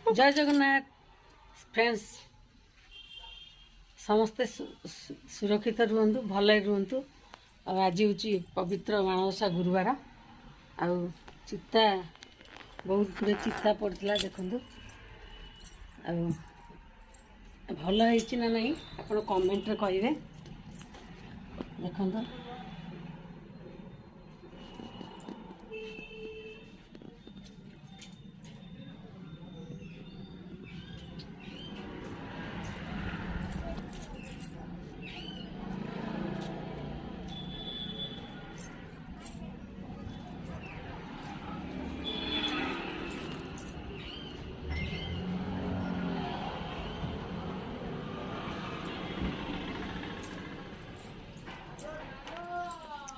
जय जगन्नाथ फ्रेंड्स समस्ते सुरक्षित रुहतु भल रुहतु। आज हूँ पवित्र माणवसा गुरुवार आ चिता बहुत गुड़े चिता पड़ता देखु भल है ना नहीं आप कमेंट रे कहे देखो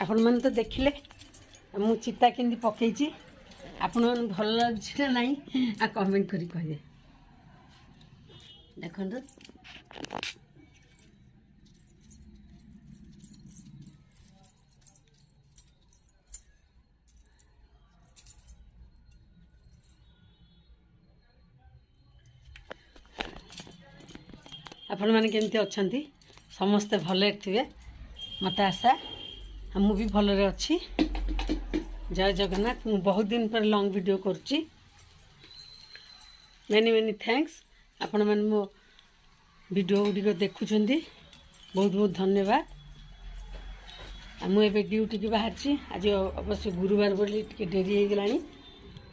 आपण मैंने तो देखिले मु चिता केंदी पकईची आपण मन भल लगे ना नहीं आ कमेंट करी कहे देखो आपण मैंने केमती अच्छी समस्ते भले थे मत आशा मु भी भलरे अच्छी। जय जगन्नाथ मु बहुत दिन पर लॉन्ग वीडियो करुच्ची मेनी मेनी थैंक्स आपण मैंने मो वीडियो गुड़िक देखुंट बहुत बहुत धन्यवाद। मुझे ड्यूटी की बाहर आज अवश्य गुरुवार बोली टे डेरी हो गला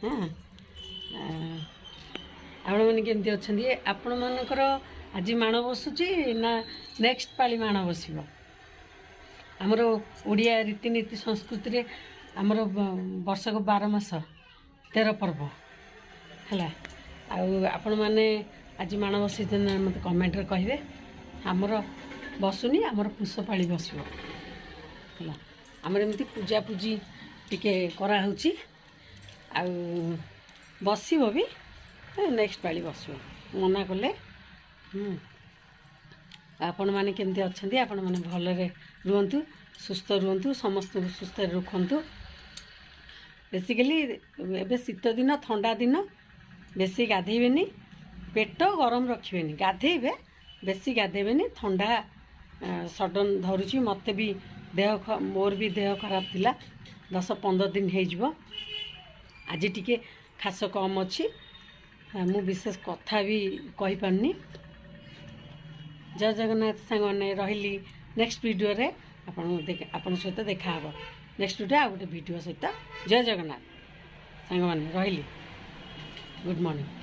हाँ आपण मैंने केमती अच्छे आपण मानकर आज माण बसुची ना नेक्स्ट पाली माण बसब आमर ओडिया रीतिनीति संस्कृति रे आमर वर्ष को 12 मास 13 पर्व है आपण मैंने आज माण बसई मत कमेंट रे कहे आमर बसुनी आमर पुष पाली बसब है आमर एमती पूजा पूजी टिके करा होची आ बसब भी नेक्स्ट पाली बसब मना कले आपण मैंने केमती अच्छा आपण मैंने भलरे रुहतु सुस्थ रुहतु समस्त सुस्थ रखु बेसिकली एबे शीत दिन ठंडा दिन बेसी गाधेबेनी पेट गरम रखिबेनी गाधेबे बेसी गाधेबेनी ठंडा सडन धरुची मत भी देह मोर भी देह खराब थिला 10-15 दिन हो आज टिके खास कम अच्छी मु विशेष कथा भी कहि पारनी। जय जगन्नाथ सांग मैंने रही नेक्स्ट वीडियो रे आपण सहित देखा नेक्स्ट वीडियो आ गोटे वीडियो सहित। जय जगन्नाथ सांग मैंने रही गुड मॉर्निंग।